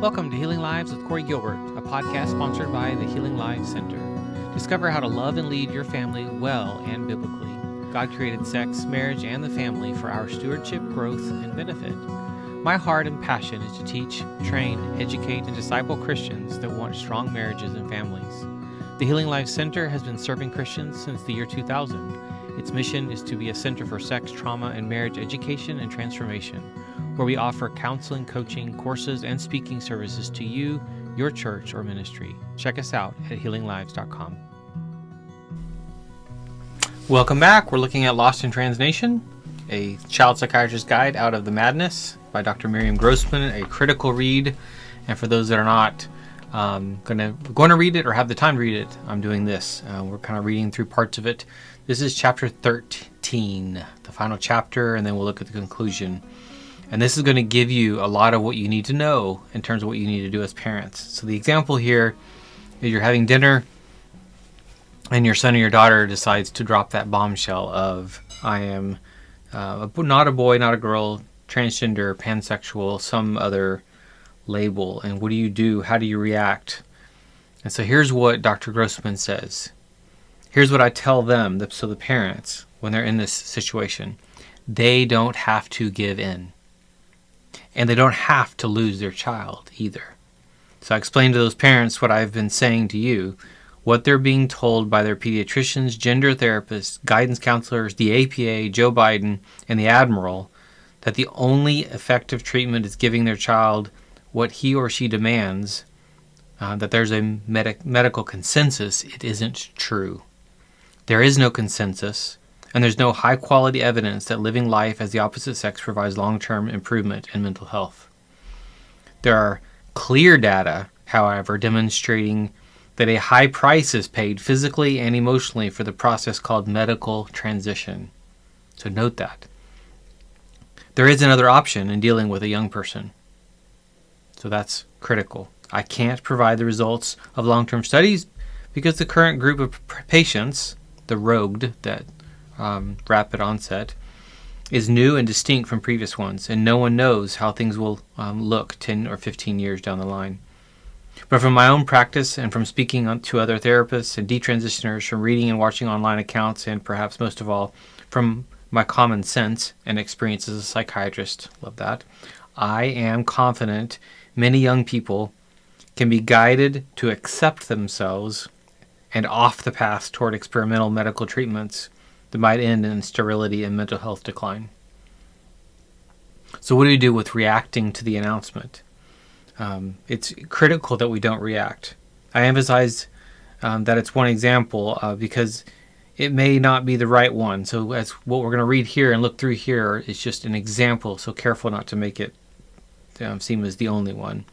Welcome to Healing Lives with Corey Gilbert, a podcast sponsored by the Healing Lives Center. Discover how to love and lead your family well and biblically. God created sex, marriage, and the family for our stewardship, growth, and benefit. My heart and passion is to teach, train, educate, and disciple Christians that want strong marriages and families. The Healing Lives Center has been serving Christians since the year 2000. Its mission is to be a center for sex, trauma, and marriage education and transformation, where we offer counseling, coaching, courses, and speaking services to you, your church, or ministry. Check us out at healinglives.com. Welcome back. We're looking at Lost in Translation, a child psychiatrist guide out of the madness by Dr. Miriam Grossman, a critical read. And for those that are not going to read it or have the time to read it, I'm doing this. We're kind of reading through parts of it. This is chapter 13, the final chapter, and then we'll look at the conclusion. And this is going to give you a lot of what you need to know in terms of what you need to do as parents. So the example here is you're having dinner and your son or your daughter decides to drop that bombshell of, I am not a boy, not a girl, transgender, pansexual, some other label. And what do you do? How do you react? And so here's what Dr. Grossman says. Here's what I tell them, so the parents, when they're in this situation. They don't have to give in. And they don't have to lose their child either. So I explained to those parents what I've been saying to you, what they're being told by their pediatricians, gender therapists, guidance counselors, the APA, Joe Biden, and the Admiral, that the only effective treatment is giving their child what he or she demands, that there's a medical consensus. It isn't true. There is no consensus. And there's no high-quality evidence that living life as the opposite sex provides long-term improvement in mental health. There are clear data, however, demonstrating that a high price is paid physically and emotionally for the process called medical transition. So note that. There is another option in dealing with a young person. So that's critical. I can't provide the results of long-term studies because the current group of patients, the rogued, that rapid onset, is new and distinct from previous ones, and no one knows how things will look 10 or 15 years down the line. But from my own practice and from speaking to other therapists and detransitioners, from reading and watching online accounts, and perhaps most of all, from my common sense and experience as a psychiatrist, love that, I am confident many young people can be guided to accept themselves and off the path toward experimental medical treatments that might end in sterility and mental health decline. So what do we do with reacting to the announcement? It's critical that we don't react. I emphasize that it's one example because it may not be the right one. So as what we're going to read here and look through here is just an example, so careful not to make it seem as the only one.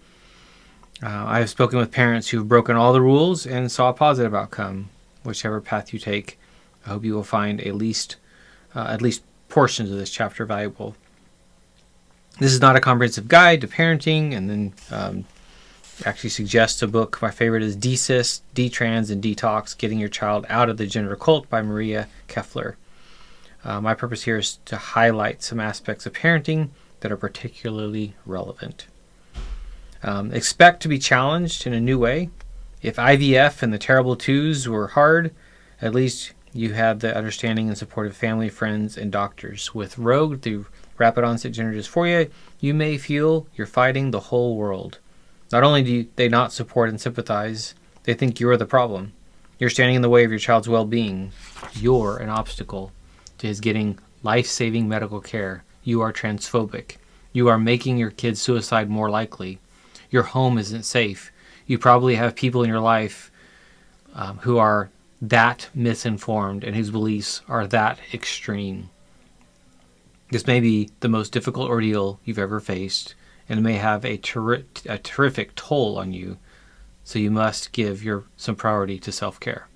I have spoken with parents who have broken all the rules and saw a positive outcome, whichever path you take. I hope you will find at least portions of this chapter valuable. This is not a comprehensive guide to parenting, and then actually suggests a book. My favorite is Decis, Detrans, and Detox, Getting Your Child Out of the Gender Cult by Maria Keffler. My purpose here is to highlight some aspects of parenting that are particularly relevant. Expect to be challenged in a new way. If IVF and the terrible twos were hard, at least you have the understanding and support of family, friends, and doctors. With Rogue, the rapid onset gender dysphoria, you may feel you're fighting the whole world. Not only do they not support and sympathize, they think you're the problem. You're standing in the way of your child's well-being. You're an obstacle to his getting life-saving medical care. You are transphobic. You are making your kid's suicide more likely. Your home isn't safe. You probably have people in your life who are that misinformed and whose beliefs are that extreme. This may be the most difficult ordeal you've ever faced, and it may have a terrific toll on you, so you must give some priority to self-care.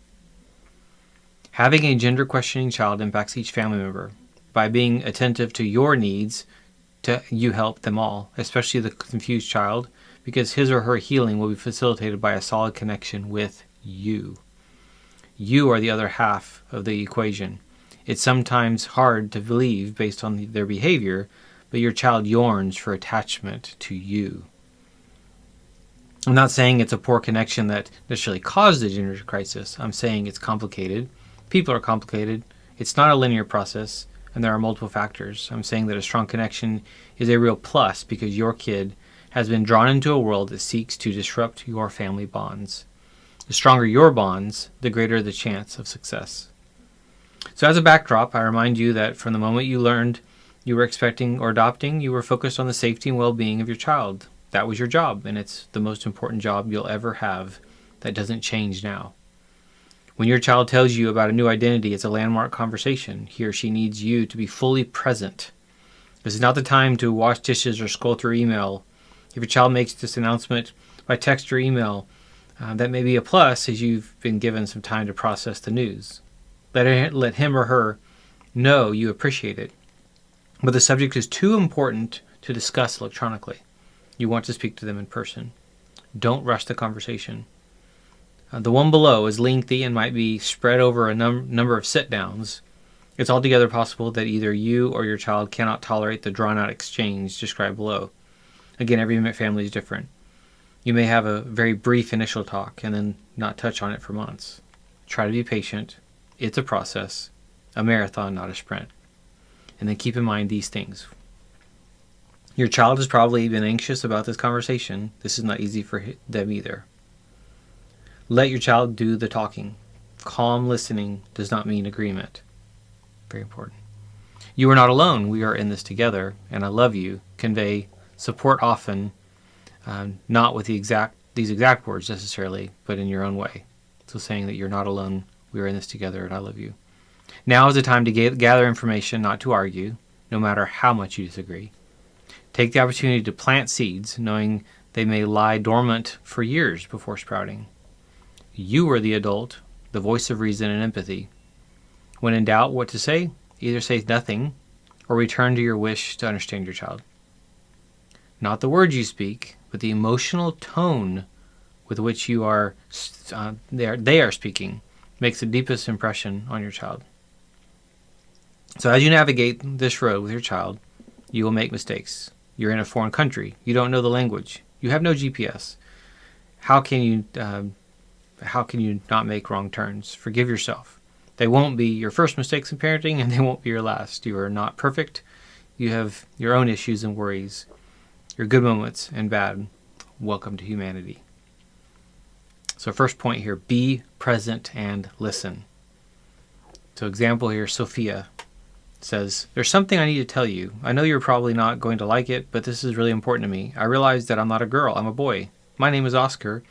Having a gender-questioning child impacts each family member. By being attentive to your needs, you help them all, especially the confused child, because his or her healing will be facilitated by a solid connection with you. You are the other half of the equation. It's sometimes hard to believe based on their behavior, but your child yearns for attachment to you. I'm not saying it's a poor connection that necessarily caused the gender crisis. I'm saying it's complicated. People are complicated. It's not a linear process, and there are multiple factors. I'm saying that a strong connection is a real plus because your kid has been drawn into a world that seeks to disrupt your family bonds. The stronger your bonds, the greater the chance of success. So as a backdrop, I remind you that from the moment you learned you were expecting or adopting, you were focused on the safety and well-being of your child. That was your job, and it's the most important job you'll ever have. That doesn't change now. When your child tells you about a new identity, it's a landmark conversation. He or she needs you to be fully present. This is not the time to wash dishes or scroll through email. If your child makes this announcement by text or email, that may be a plus as you've been given some time to process the news. Let him or her know you appreciate it. But the subject is too important to discuss electronically. You want to speak to them in person. Don't rush the conversation. The one below is lengthy and might be spread over a number of sit-downs. It's altogether possible that either you or your child cannot tolerate the drawn-out exchange described below. Again, every family is different. You may have a very brief initial talk and then not touch on it for months. Try to be patient. It's a process, a marathon, not a sprint. And then keep in mind these things. Your child has probably been anxious about this conversation. This is not easy for them either. Let your child do the talking. Calm listening does not mean agreement. Very important. You are not alone. We are in this together, and I love you. Convey support often, not with these exact words necessarily, but in your own way. So saying that you're not alone, we are in this together, and I love you. Now is the time to gather information, not to argue, no matter how much you disagree. Take the opportunity to plant seeds, knowing they may lie dormant for years before sprouting. You are the adult, the voice of reason and empathy. When in doubt what to say, either say nothing or return to your wish to understand your child. Not the words you speak, but the emotional tone with which they are speaking makes the deepest impression on your child. So as you navigate this road with your child, you will make mistakes. You're in a foreign country. You don't know the language. You have no GPS. How can you not make wrong turns? Forgive yourself. They won't be your first mistakes in parenting, and they won't be your last. You are not perfect. You have your own issues and worries, your good moments and bad. Welcome to humanity. So first point here, be present and listen. So example here, Sophia says, there's something I need to tell you. I know you're probably not going to like it, but this is really important to me. I realize that I'm not a girl, I'm a boy. My name is Oscar,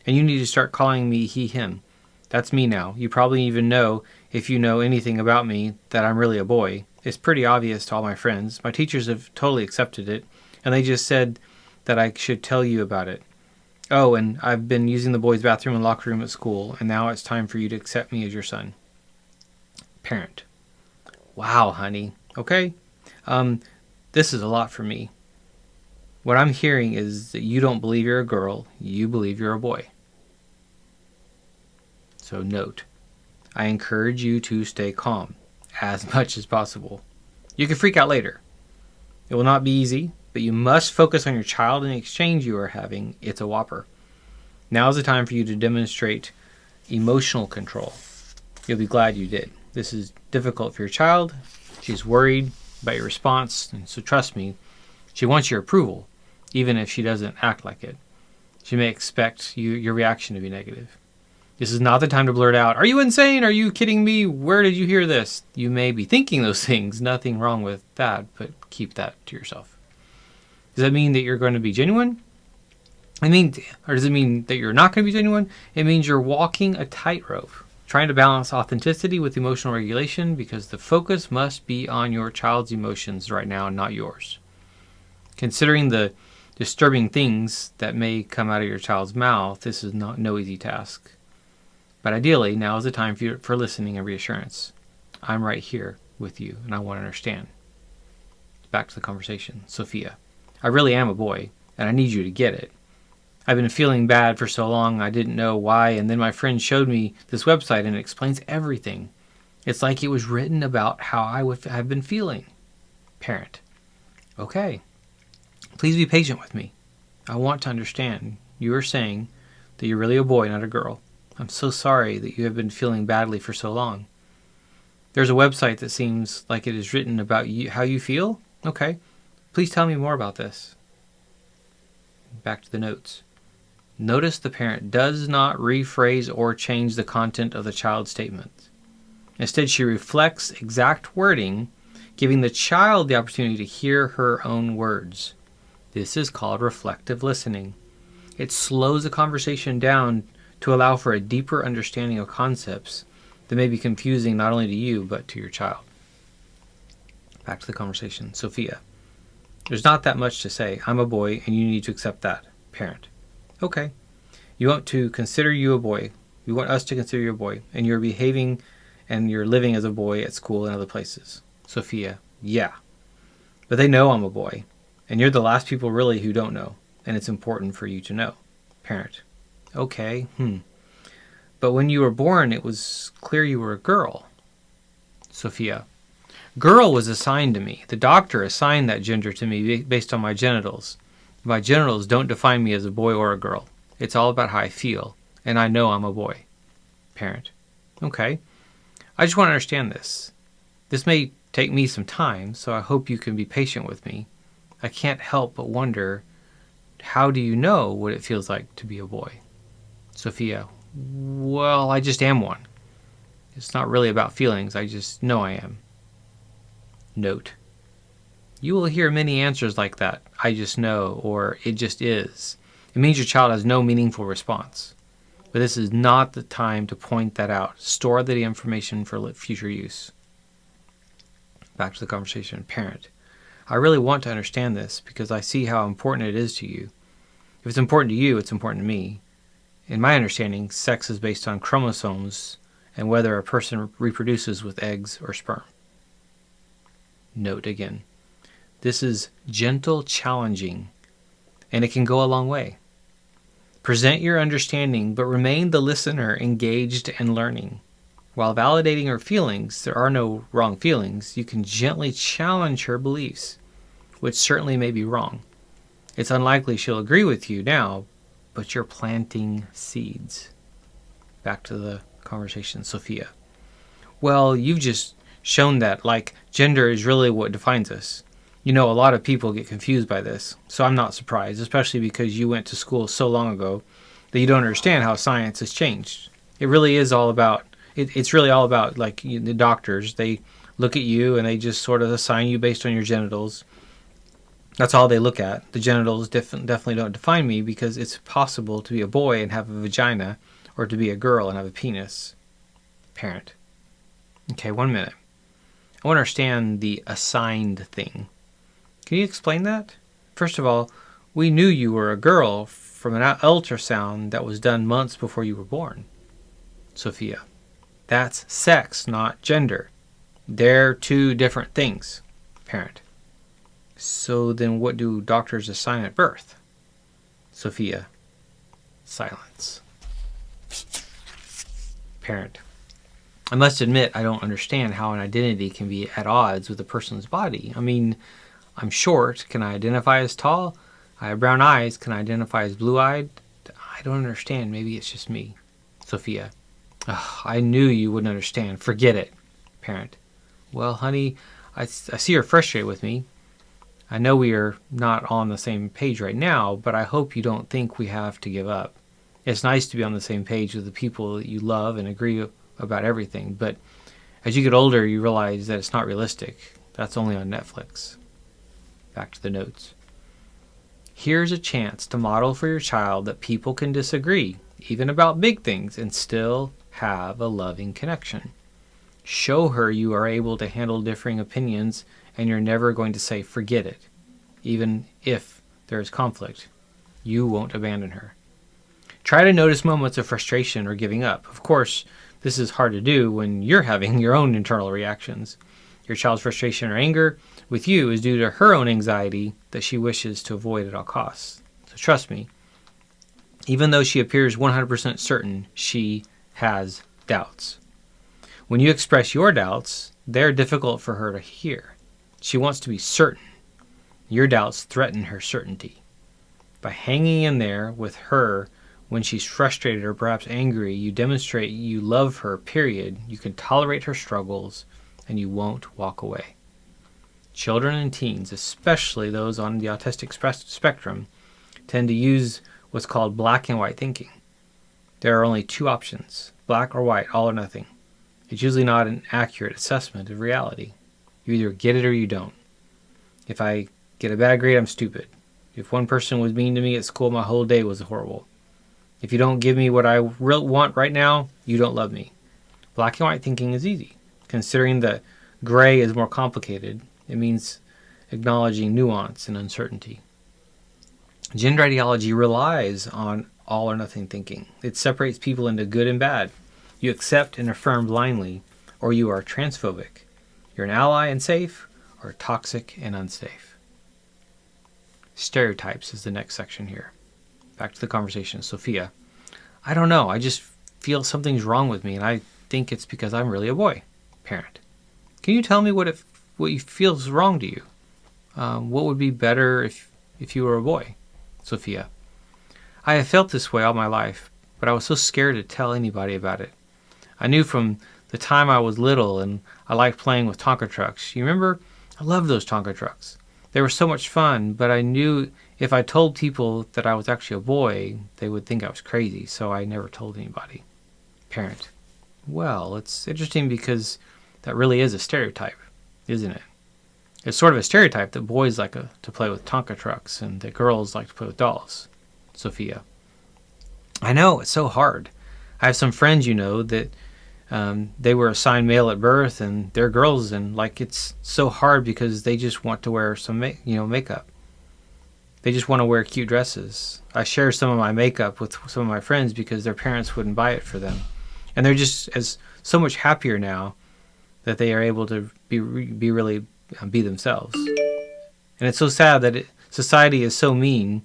and you need to start calling me he, him. That's me now. You probably even know, if you know anything about me, that I'm really a boy. It's pretty obvious to all my friends. My teachers have totally accepted it, and they just said that I should tell you about it. Oh, and I've been using the boys' bathroom and locker room at school, and now it's time for you to accept me as your son. Parent. Wow, honey. Okay. This is a lot for me. What I'm hearing is that you don't believe you're a girl, you believe you're a boy. So note, I encourage you to stay calm as much as possible. You can freak out later. It will not be easy, but you must focus on your child and the exchange you are having. It's a whopper. Now is the time for you to demonstrate emotional control. You'll be glad you did. This is difficult for your child. She's worried about your response, and so trust me, she wants your approval, even if she doesn't act like it. She may expect your reaction to be negative. This is not the time to blurt out, "Are you insane? Are you kidding me? Where did you hear this?" You may be thinking those things. Nothing wrong with that, but keep that to yourself. Does that mean that you're going to be genuine? Or does it mean that you're not going to be genuine? It means you're walking a tightrope, trying to balance authenticity with emotional regulation, because the focus must be on your child's emotions right now, not yours. Considering the disturbing things that may come out of your child's mouth, this is no easy task. But ideally, now is the time for listening and reassurance. I'm right here with you, and I want to understand. Back to the conversation. Sophia, I really am a boy, and I need you to get it. I've been feeling bad for so long, I didn't know why, and then my friend showed me this website, and it explains everything. It's like it was written about how I would have been feeling. Parent, okay. Please be patient with me. I want to understand. you are saying that you're really a boy, not a girl. I'm so sorry that you have been feeling badly for so long. There's a website that seems like it is written about you, how you feel? Okay. Please tell me more about this. Back to the notes. Notice the parent does not rephrase or change the content of the child's statement. Instead, she reflects exact wording, giving the child the opportunity to hear her own words. This is called reflective listening. It slows the conversation down to allow for a deeper understanding of concepts that may be confusing not only to you, but to your child. Back to the conversation. Sophia. There's not that much to say. I'm a boy, and you need to accept that. Parent. Okay. You want to consider you a boy. You want us to consider you a boy, and you're behaving and you're living as a boy at school and other places. Sophia. Yeah. But they know I'm a boy, and you're the last people really who don't know, and it's important for you to know. Parent. Okay. But when you were born, it was clear you were a girl. Sophia. Girl was assigned to me. The doctor assigned that gender to me based on my genitals. My genitals don't define me as a boy or a girl. It's all about how I feel, and I know I'm a boy. Parent. Okay. I just want to understand this. This may take me some time, so I hope you can be patient with me. I can't help but wonder, how do you know what it feels like to be a boy? Sophia. Well, I just am one. It's not really about feelings. I just know I am. Note. You will hear many answers like that. I just know, or it just is. It means your child has no meaningful response. But this is not the time to point that out. Store the information for future use. Back to the conversation. Parent. I really want to understand this because I see how important it is to you. If it's important to you, it's important to me. In my understanding, sex is based on chromosomes and whether a person reproduces with eggs or sperm. Note again. This is gentle challenging, and it can go a long way. Present your understanding, but remain the listener engaged and learning. While validating her feelings, there are no wrong feelings. You can gently challenge her beliefs, which certainly may be wrong. It's unlikely she'll agree with you now, but you're planting seeds. Back to the conversation, Sophia. Well, you've just shown that, like, gender is really what defines us. You know, a lot of people get confused by this, so I'm not surprised, especially because you went to school so long ago that you don't understand how science has changed. It really is all about, it's really all about, like, the doctors. They look at you and they just sort of assign you based on your genitals. That's all they look at. The genitals definitely don't define me because it's possible to be a boy and have a vagina or to be a girl and have a penis. Parent. Okay, 1 minute. I want to understand the assigned thing. Can you explain that? First of all, we knew you were a girl from an ultrasound that was done months before you were born. Sophia. That's sex, not gender. They're two different things. Parent. So then what do doctors assign at birth? Sophia. Silence. Parent. I must admit I don't understand how an identity can be at odds with a person's body. I mean, I'm short. Can I identify as tall? I have brown eyes. Can I identify as blue-eyed? I don't understand. Maybe it's just me. Sophia. I knew you wouldn't understand. Forget it. Parent. Well, honey, I see you're frustrated with me. I know we are not on the same page right now, but I hope you don't think we have to give up. It's nice to be on the same page with the people that you love and agree about everything, but as you get older, you realize that it's not realistic. That's only on Netflix. Back to the notes. Here's a chance to model for your child that people can disagree, even about big things, and still have a loving connection. Show her you are able to handle differing opinions and you're never going to say, forget it. Even if there is conflict, you won't abandon her. Try to notice moments of frustration or giving up. Of course, this is hard to do when you're having your own internal reactions. Your child's frustration or anger with you is due to her own anxiety that she wishes to avoid at all costs. So trust me, even though she appears 100% certain, she has doubts. When you express your doubts, they're difficult for her to hear. She wants to be certain. Your doubts threaten her certainty. By hanging in there with her when she's frustrated or perhaps angry, you demonstrate you love her, period. You can tolerate her struggles, and you won't walk away. Children and teens, especially those on the autistic spectrum, tend to use what's called black and white thinking. There are only two options, black or white, all or nothing. It's usually not an accurate assessment of reality. You either get it or you don't. If I get a bad grade, I'm stupid. If one person was mean to me at school, my whole day was horrible. If you don't give me what I want right now, you don't love me. Black and white thinking is easy. Considering that gray is more complicated, it means acknowledging nuance and uncertainty. Gender ideology relies on all or nothing thinking. It separates people into good and bad. You accept and affirm blindly, or you are transphobic. You're an ally and safe, or toxic and unsafe. Stereotypes is the next section here. Back to the conversation. Sophia, I don't know. I just feel something's wrong with me, and I think it's because I'm really a boy. Parent, can you tell me what feels wrong to you? What would be better if you were a boy? Sophia, I have felt this way all my life, but I was so scared to tell anybody about it. I knew from the time I was little, and I liked playing with Tonka trucks. You remember? I loved those Tonka trucks. They were so much fun, but I knew if I told people that I was actually a boy, they would think I was crazy, so I never told anybody. Parent, well, it's interesting because that really is a stereotype, isn't it? It's sort of a stereotype that boys like to play with Tonka trucks and that girls like to play with dolls. Sophia, I know, it's so hard. I have some friends, that they were assigned male at birth and they're girls, and it's so hard because they just want to wear some makeup. They just want to wear cute dresses. I share some of my makeup with some of my friends because their parents wouldn't buy it for them, and they're just so much happier now that they are able to be themselves. And it's so sad that society is so mean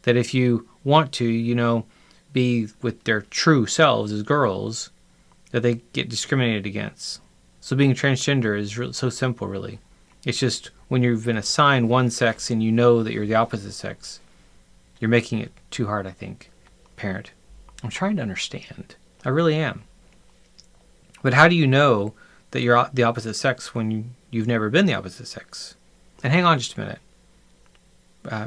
that if you want to be with their true selves as girls, that they get discriminated against. So being transgender is so simple, really. It's just when you've been assigned one sex and you know that you're the opposite sex, you're making it too hard, I think. Parent, I'm trying to understand. I really am. But how do you know that you're the opposite sex when you've never been the opposite sex? And hang on just a minute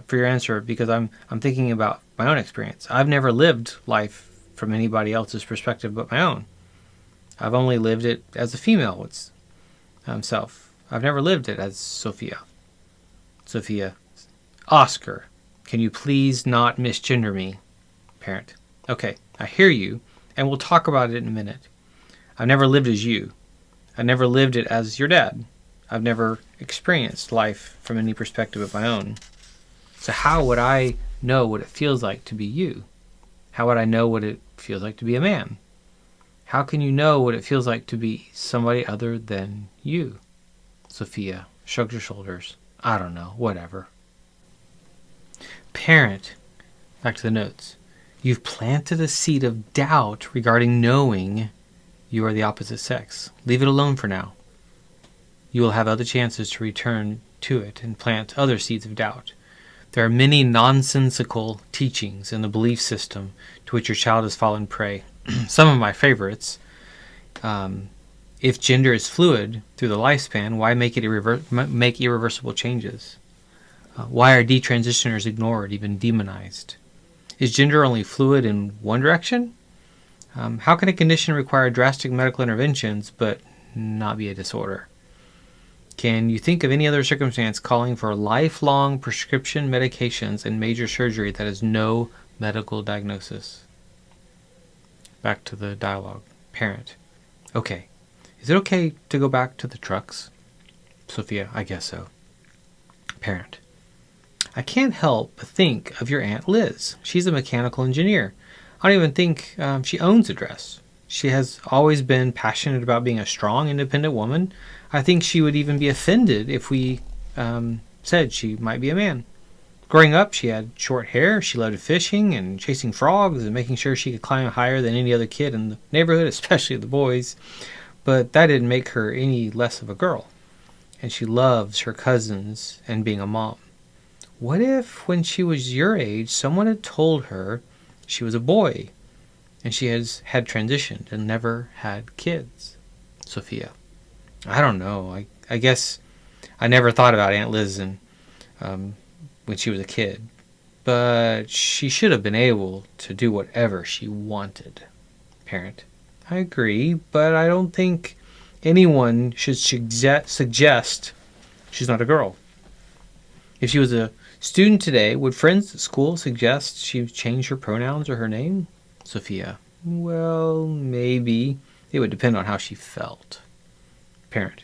for your answer, because I'm thinking about my own experience. I've never lived life from anybody else's perspective but my own. I've only lived it as a female self. I've never lived it as Sophia. Sophia, Oscar, can you please not misgender me? Parent, okay, I hear you, and we'll talk about it in a minute. I've never lived as you. I never lived it as your dad. I've never experienced life from any perspective of my own. So how would I know what it feels like to be you? How would I know what it feels like to be a man? How can you know what it feels like to be somebody other than you? Sophia shrugged her shoulders. I don't know, whatever. Parent, back to the notes. You've planted a seed of doubt regarding knowing you are the opposite sex. Leave it alone for now. You will have other chances to return to it and plant other seeds of doubt. There are many nonsensical teachings in the belief system to which your child has fallen prey. Some of my favorites. If gender is fluid through the lifespan, why make irreversible changes? Why are detransitioners ignored, even demonized? Is gender only fluid in one direction? How can a condition require drastic medical interventions but not be a disorder? Can you think of any other circumstance calling for lifelong prescription medications and major surgery that has no medical diagnosis? Back to the dialogue. Parent, okay. Is it okay to go back to the trucks? Sophia, I guess so. Parent, I can't help but think of your Aunt Liz. She's a mechanical engineer. I don't even think she owns a dress. She has always been passionate about being a strong, independent woman. I think she would even be offended if we said she might be a man. Growing up, she had short hair. She loved fishing and chasing frogs and making sure she could climb higher than any other kid in the neighborhood, especially the boys. But that didn't make her any less of a girl. And she loves her cousins and being a mom. What if when she was your age, someone had told her she was a boy and she had transitioned and never had kids? Sophia. I don't know. I guess I never thought about Aunt Liz when she was a kid. But she should have been able to do whatever she wanted. Parent. I agree, but I don't think anyone should suggest she's not a girl. If she was a student today, would friends at school suggest she change her pronouns or her name? Sophia. Well, maybe. It would depend on how she felt. Parent.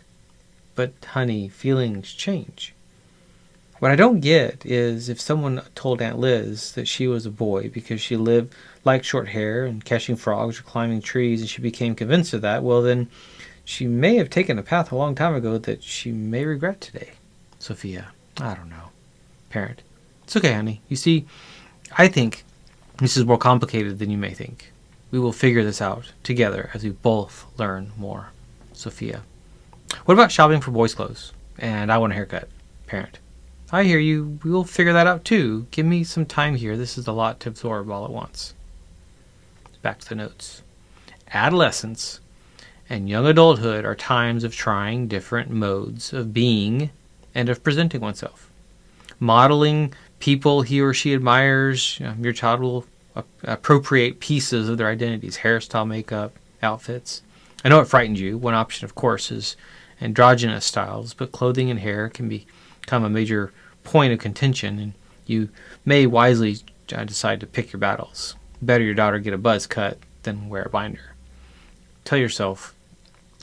But, honey, feelings change. What I don't get is if someone told Aunt Liz that she was a boy because she liked short hair and catching frogs or climbing trees and she became convinced of that, well then she may have taken a path a long time ago that she may regret today. Sophia. I don't know. Parent. It's okay, honey. You see, I think this is more complicated than you may think. We will figure this out together as we both learn more. Sophia. What about shopping for boys' clothes? And I want a haircut. Parent. I hear you. We will figure that out too. Give me some time here. This is a lot to absorb all at once. Back to the notes. Adolescence and young adulthood are times of trying different modes of being and of presenting oneself. Modeling people he or she admires. Your child will appropriate pieces of their identities, hairstyle, makeup, outfits. I know it frightened you. One option, of course, is androgynous styles, but clothing and hair can become a major point of contention, and you may wisely decide to pick your battles. Better your daughter get a buzz cut than wear a binder. Tell yourself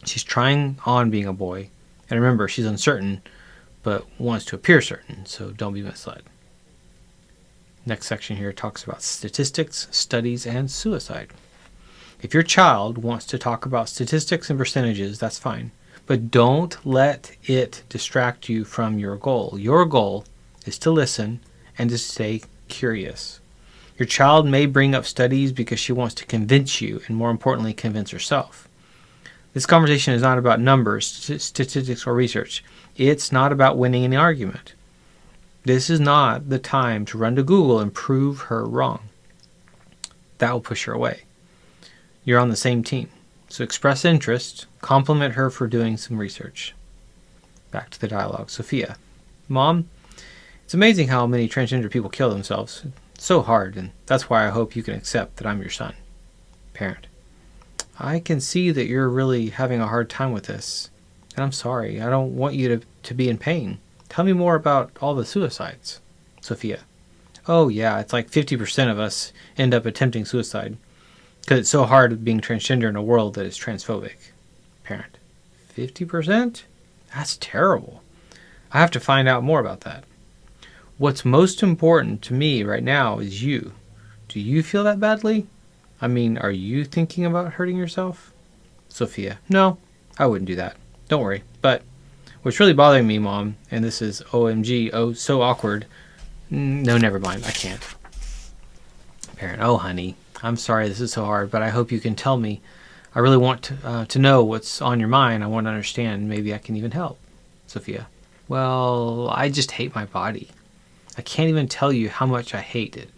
she's trying on being a boy, and remember, she's uncertain, but wants to appear certain, so don't be misled. Next section here talks about statistics, studies, and suicide. If your child wants to talk about statistics and percentages, that's fine. But don't let it distract you from your goal. Your goal is to listen and to stay curious. Your child may bring up studies because she wants to convince you, and more importantly, convince herself. This conversation is not about numbers, statistics, or research. It's not about winning any argument. This is not the time to run to Google and prove her wrong. That will push her away. You're on the same team. So express interest, compliment her for doing some research. Back to the dialogue. Sophia. Mom, it's amazing how many transgender people kill themselves. It's so hard, and that's why I hope you can accept that I'm your son. Parent. I can see that you're really having a hard time with this. And I'm sorry. I don't want you to be in pain. Tell me more about all the suicides. Sophia. Oh yeah, it's like 50% of us end up attempting suicide. Because it's so hard being transgender in a world that is transphobic. Parent. 50%? That's terrible. I have to find out more about that. What's most important to me right now is you. Do you feel that badly? I mean, are you thinking about hurting yourself? Sophia. No, I wouldn't do that. Don't worry. But what's really bothering me, Mom, and this is OMG, oh, so awkward. No, never mind. I can't. Parent. Oh, honey. I'm sorry this is so hard, but I hope you can tell me. I really want to know what's on your mind. I want to understand. Maybe I can even help. Sophia. Well, I just hate my body. I can't even tell you how much I hate it.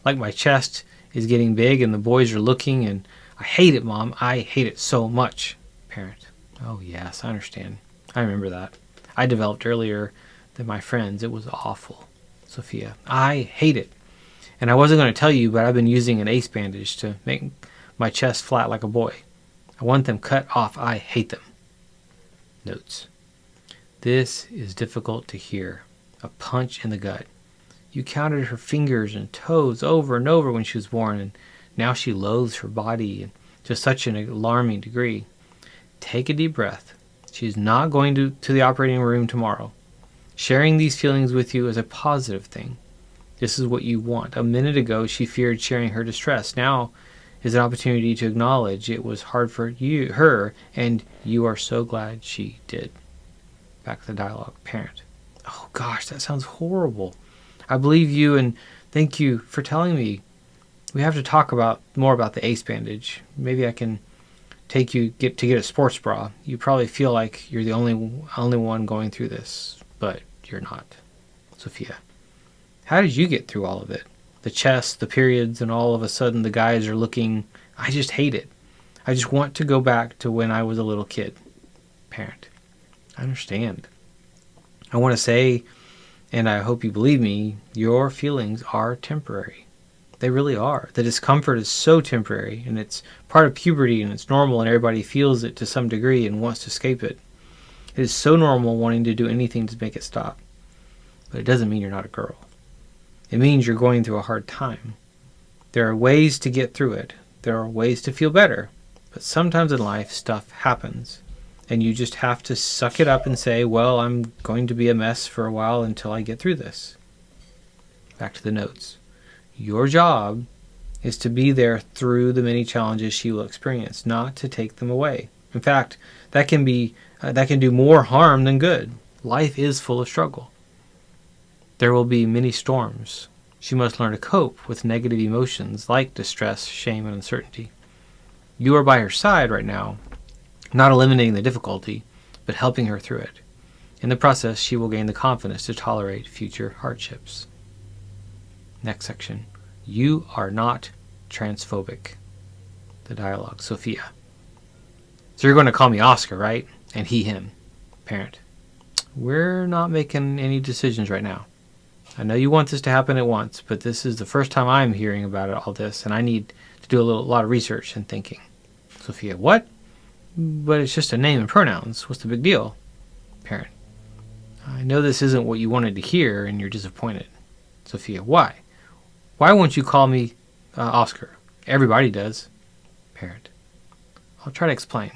Like my chest is getting big and the boys are looking, and I hate it, Mom. I hate it so much. Parent. Oh, yes, I understand. I remember that. I developed earlier than my friends. It was awful. Sophia. I hate it. And I wasn't going to tell you, but I've been using an ace bandage to make my chest flat like a boy. I want them cut off. I hate them. Notes. This is difficult to hear. A punch in the gut. You counted her fingers and toes over and over when she was born, and now she loathes her body to such an alarming degree. Take a deep breath. She's not going to the operating room tomorrow. Sharing these feelings with you is a positive thing. This is what you want. A minute ago, she feared sharing her distress. Now is an opportunity to acknowledge it was hard for her, and you are so glad she did. Back to the dialogue. Parent. Oh gosh, that sounds horrible. I believe you, and thank you for telling me. We have to talk more about the ace bandage. Maybe I can take you to get a sports bra. You probably feel like you're the only one going through this, but you're not. Sophia. How did you get through all of it? The chest, the periods, and all of a sudden the guys are looking, I just hate it. I just want to go back to when I was a little kid. Parent. I understand. I want to say, and I hope you believe me, your feelings are temporary. They really are. The discomfort is so temporary, and it's part of puberty, and it's normal, and everybody feels it to some degree and wants to escape it. It is so normal wanting to do anything to make it stop. But it doesn't mean you're not a girl. It means you're going through a hard time. There are ways to get through it. There are ways to feel better. But sometimes in life, stuff happens. And you just have to suck it up and say, well, I'm going to be a mess for a while until I get through this. Back to the notes. Your job is to be there through the many challenges she will experience, not to take them away. In fact, that can do more harm than good. Life is full of struggle. There will be many storms. She must learn to cope with negative emotions like distress, shame, and uncertainty. You are by her side right now, not eliminating the difficulty, but helping her through it. In the process, she will gain the confidence to tolerate future hardships. Next section. You are not transphobic. The dialogue. Sophia. So you're going to call me Oscar, right? And he, him. Parent. We're not making any decisions right now. I know you want this to happen at once, but this is the first time I'm hearing about it, all this, and I need to do a lot of research and thinking. Sophia. What? But it's just a name and pronouns. What's the big deal? Parent. I know this isn't what you wanted to hear, and you're disappointed. Sophia. Why? Why won't you call me Oscar? Everybody does. Parent. I'll try to explain.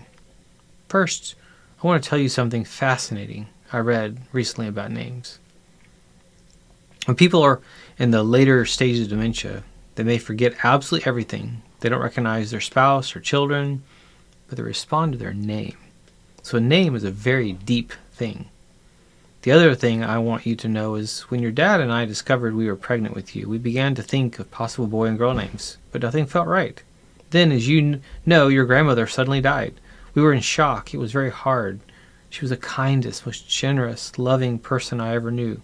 First, I want to tell you something fascinating I read recently about names. When people are in the later stages of dementia, they may forget absolutely everything. They don't recognize their spouse or children, but they respond to their name. So a name is a very deep thing. The other thing I want you to know is when your dad and I discovered we were pregnant with you, we began to think of possible boy and girl names, but nothing felt right. Then, as you know, your grandmother suddenly died. We were in shock. It was very hard. She was the kindest, most generous, loving person I ever knew.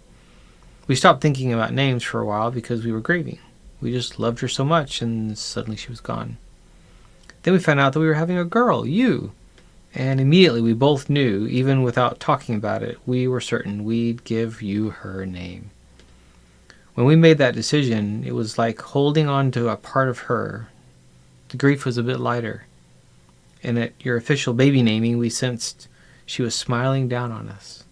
We stopped thinking about names for a while because we were grieving. We just loved her so much, and suddenly she was gone. Then we found out that we were having a girl, you. And immediately we both knew, even without talking about it, we were certain we'd give you her name. When we made that decision, it was like holding on to a part of her. The grief was a bit lighter. And at your official baby naming, we sensed she was smiling down on us.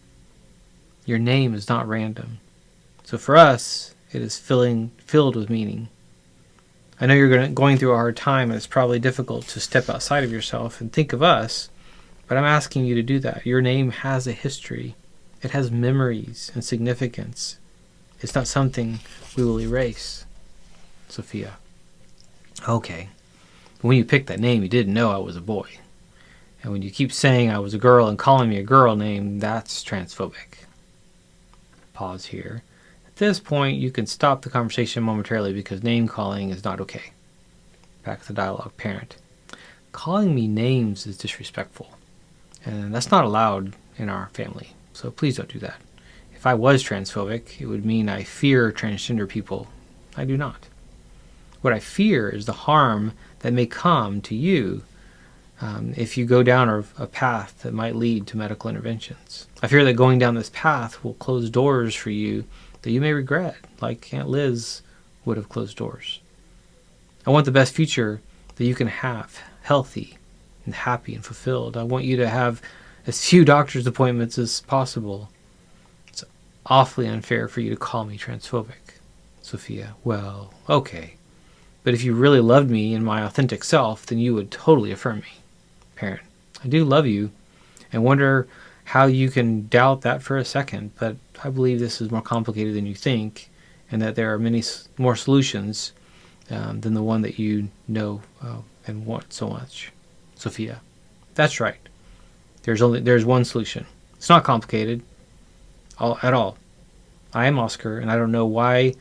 Your name is not random. So for us, it is filled with meaning. I know you're going through a hard time, and it's probably difficult to step outside of yourself and think of us, but I'm asking you to do that. Your name has a history. It has memories and significance. It's not something we will erase. Sophia. Okay. When you picked that name, you didn't know I was a boy. And when you keep saying I was a girl and calling me a girl name, that's transphobic. Pause here. At this point, you can stop the conversation momentarily because name calling is not okay. Back to the dialogue. Parent. Calling me names is disrespectful. And that's not allowed in our family. So please don't do that. If I was transphobic, it would mean I fear transgender people. I do not. What I fear is the harm that may come to you if you go down a path that might lead to medical interventions. I fear that going down this path will close doors for you that you may regret, like Aunt Liz would have closed doors. I want the best future that you can have, healthy and happy and fulfilled. I want you to have as few doctor's appointments as possible. It's awfully unfair for you to call me transphobic. Sophia. Well, okay. But if you really loved me in my authentic self, then you would totally affirm me. Parent. I do love you and wonder how you can doubt that for a second, but I believe this is more complicated than you think and that there are many more solutions than the one that you know and want so much. Sophia. That's right. There's one solution. It's not complicated at all. I am Oscar, and I don't know why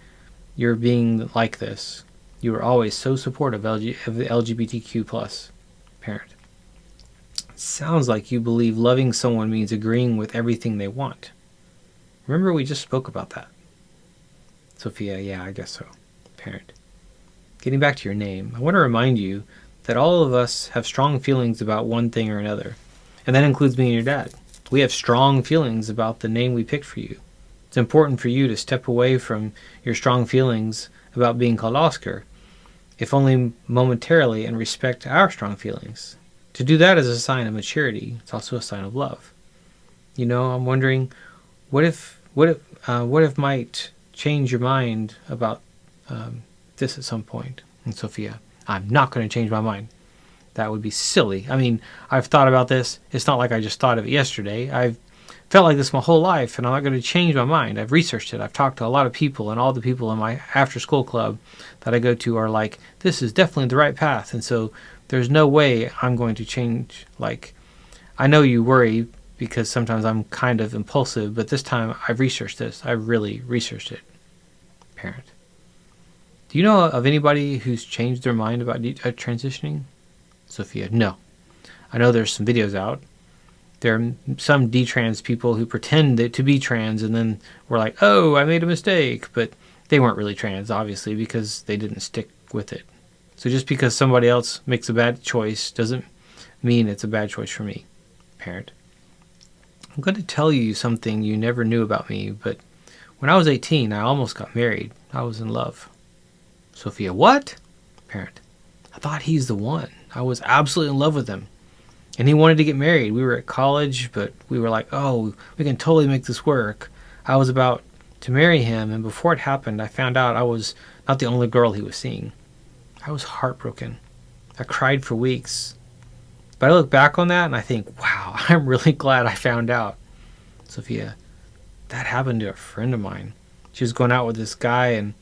you're being like this. You were always so supportive of the LGBTQ plus. Parent. Sounds like you believe loving someone means agreeing with everything they want. Remember we just spoke about that. Sophia, yeah, I guess so. Parent, getting back to your name, I want to remind you that all of us have strong feelings about one thing or another. And that includes me and your dad. We have strong feelings about the name we picked for you. It's important for you to step away from your strong feelings about being called Oscar, if only momentarily, and respect our strong feelings. To do that is a sign of maturity. It's also a sign of love. You know, I'm wondering, what if might change your mind about this at some point? And Sophia, I'm not going to change my mind. That would be silly. I mean, I've thought about this. It's not like I just thought of it yesterday. I've felt like this my whole life, and I'm not going to change my mind. I've researched it. I've talked to a lot of people, and all the people in my after-school club that I go to are like, this is definitely the right path, and so there's no way I'm going to change. Like, I know you worry because sometimes I'm kind of impulsive, but this time I've researched this. I've really researched it. Parent, do you know of anybody who's changed their mind about transitioning? Sophia, no. I know there's some videos out. There are some detrans people who pretend to be trans and then were like, oh, I made a mistake. But they weren't really trans, obviously, because they didn't stick with it. So just because somebody else makes a bad choice doesn't mean it's a bad choice for me. Parent, I'm going to tell you something you never knew about me, but when I was 18, I almost got married. I was in love. Sophia, what? Parent, I thought he's the one. I was absolutely in love with him. And he wanted to get married. We were at college, but we were like, oh, we can totally make this work. I was about to marry him, and before it happened, I found out I was not the only girl he was seeing. I was heartbroken. I cried for weeks. But I look back on that, and I think, wow, I'm really glad I found out. Sophia, that happened to a friend of mine. She was going out with this guy, and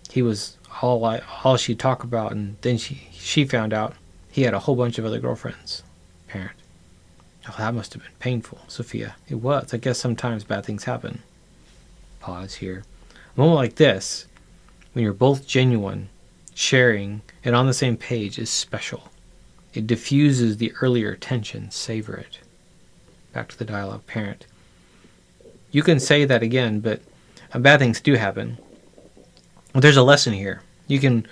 he was all she'd talk about, and then she found out he had a whole bunch of other girlfriends. Parent, oh, that must have been painful. Sophia, it was. I guess sometimes bad things happen. Pause here. A moment like this, when you're both genuine, sharing, and on the same page, is special. It diffuses the earlier tension. Savor it. Back to the dialogue. Parent, you can say that again, but bad things do happen. There's a lesson here. You can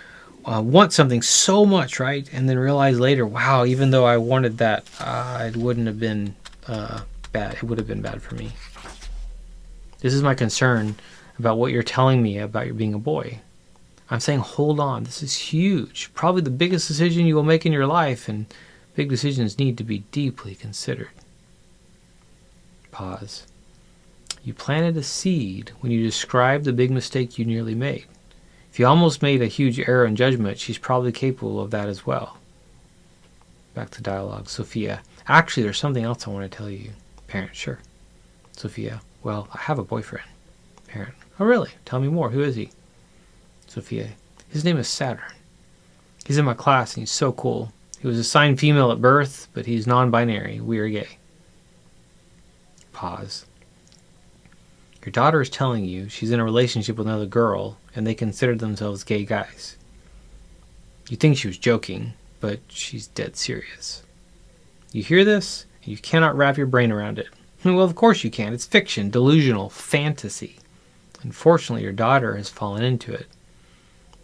want something so much, right? And then realize later, wow, even though I wanted that, it wouldn't have been bad. It would have been bad for me. This is my concern about what you're telling me about your being a boy. I'm saying, hold on. This is huge. Probably the biggest decision you will make in your life, and big decisions need to be deeply considered. Pause. You planted a seed when you described the big mistake you nearly made. If you almost made a huge error in judgment, she's probably capable of that as well. Back to dialogue. Sophia, actually, there's something else I want to tell you. Parent, sure. Sophia, well, I have a boyfriend. Parent, oh really? Tell me more. Who is he? Sophia, his name is Saturn. He's in my class and he's so cool. He was assigned female at birth, but he's non-binary. We are gay. Pause. Your daughter is telling you she's in a relationship with another girl and they consider themselves gay guys. You think she was joking, but she's dead serious. You hear this, and you cannot wrap your brain around it. Well, of course you can. It's fiction, delusional, fantasy. Unfortunately, your daughter has fallen into it.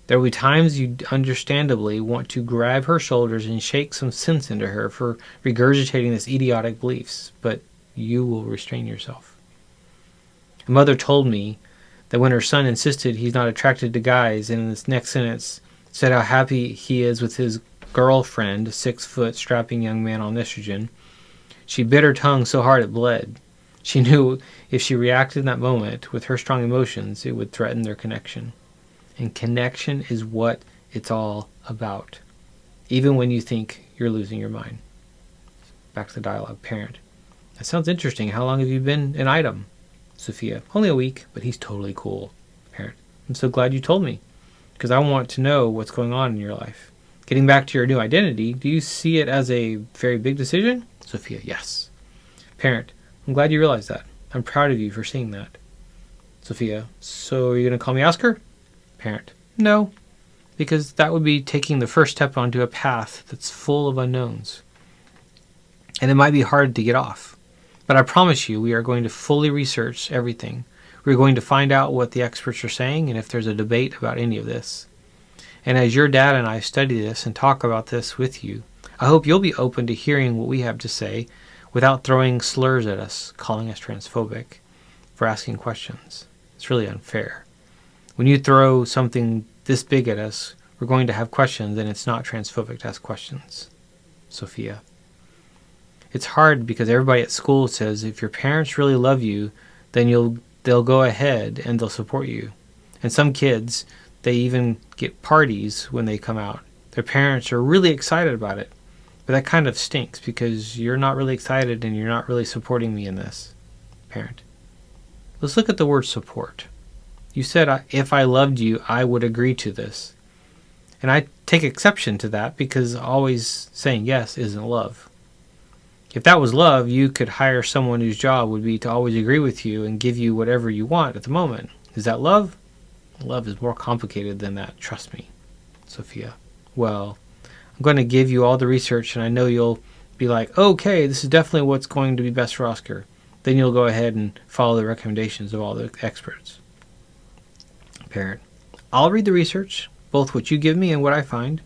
There will be times you understandably want to grab her shoulders and shake some sense into her for regurgitating this idiotic beliefs, but you will restrain yourself. A mother told me that when her son insisted he's not attracted to guys, and in this next sentence said how happy he is with his girlfriend, a 6-foot strapping young man on estrogen, she bit her tongue so hard it bled. She knew if she reacted in that moment with her strong emotions, it would threaten their connection. And connection is what it's all about, even when you think you're losing your mind. Back to the dialogue. Parent, that sounds interesting. How long have you been an item? Sophia, only a week, but he's totally cool. Parent, I'm so glad you told me, because I want to know what's going on in your life. Getting back to your new identity, do you see it as a very big decision? Sophia, yes. Parent, I'm glad you realized that. I'm proud of you for seeing that. Sophia, so are you going to call me Oscar? Parent, no, because that would be taking the first step onto a path that's full of unknowns. And it might be hard to get off. But I promise you, we are going to fully research everything. We're going to find out what the experts are saying and if there's a debate about any of this. And as your dad and I study this and talk about this with you, I hope you'll be open to hearing what we have to say without throwing slurs at us, calling us transphobic for asking questions. It's really unfair. When you throw something this big at us, we're going to have questions, and it's not transphobic to ask questions. Sophia. It's hard because everybody at school says if your parents really love you, then they'll go ahead and they'll support you. And some kids, they even get parties when they come out. Their parents are really excited about it. But that kind of stinks because you're not really excited and you're not really supporting me in this. Parent. Let's look at the word support. You said, if I loved you, I would agree to this. And I take exception to that because always saying yes isn't love. If that was love, you could hire someone whose job would be to always agree with you and give you whatever you want at the moment. Is that love? Love is more complicated than that, trust me. Sophia. Well, I'm going to give you all the research and I know you'll be like, okay, this is definitely what's going to be best for Oscar. Then you'll go ahead and follow the recommendations of all the experts. Parent. I'll read the research, both what you give me and what I find,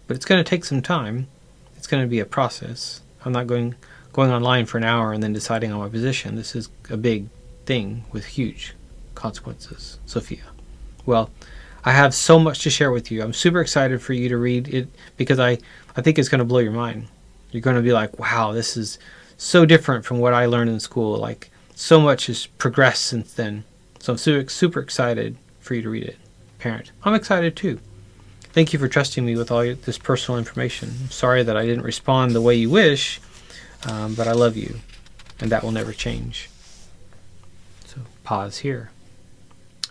but it's going to take some time. It's going to be a process. I'm not going online for an hour and then deciding on my position. This is a big thing with huge consequences. Sophia. Well, I have so much to share with you. I'm super excited for you to read it because I think it's going to blow your mind. You're going to be like, wow, this is so different from what I learned in school. Like, so much has progressed since then. So I'm super excited for you to read it. Parent. I'm excited too. Thank you for trusting me with all this personal information. I'm sorry that I didn't respond the way you wish, but I love you, and that will never change. So pause here.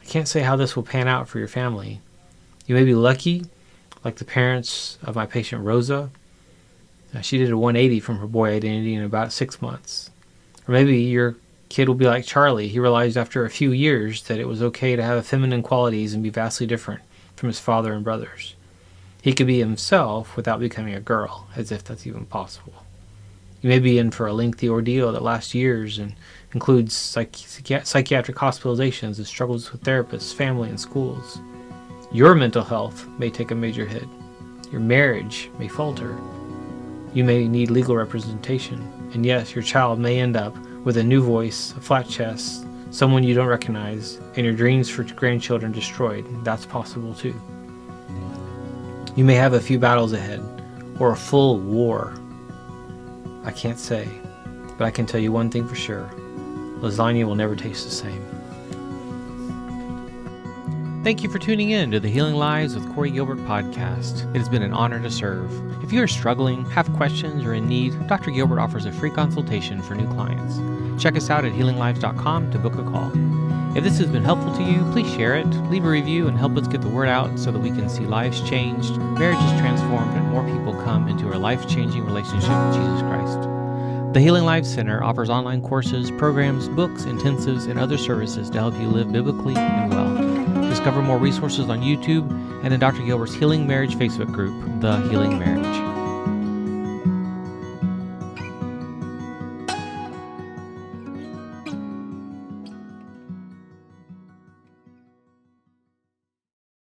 I can't say how this will pan out for your family. You may be lucky, like the parents of my patient Rosa. She did a 180 from her boy identity in about 6 months. Or maybe your kid will be like Charlie. He realized after a few years that it was okay to have feminine qualities and be vastly different from his father and brothers. He could be himself without becoming a girl, as if that's even possible. You may be in for a lengthy ordeal that lasts years and includes psychiatric hospitalizations and struggles with therapists, family, and schools. Your mental health may take a major hit. Your marriage may falter. You may need legal representation. And yes, your child may end up with a new voice, a flat chest, someone you don't recognize, and your dreams for grandchildren destroyed. That's possible too. You may have a few battles ahead, or a full war. I can't say, but I can tell you one thing for sure. Lasagna will never taste the same. Thank you for tuning in to the Healing Lives with Corey Gilbert podcast. It has been an honor to serve. If you are struggling, have questions, or in need, Dr. Gilbert offers a free consultation for new clients. Check us out at healinglives.com to book a call. If this has been helpful to you, please share it, leave a review, and help us get the word out so that we can see lives changed, marriages transformed, and more people come into a life-changing relationship with Jesus Christ. The Healing Lives Center offers online courses, programs, books, intensives, and other services to help you live biblically and well. Discover more resources on YouTube and in Dr. Gilbert's Healing Marriage Facebook group, The Healing Marriage.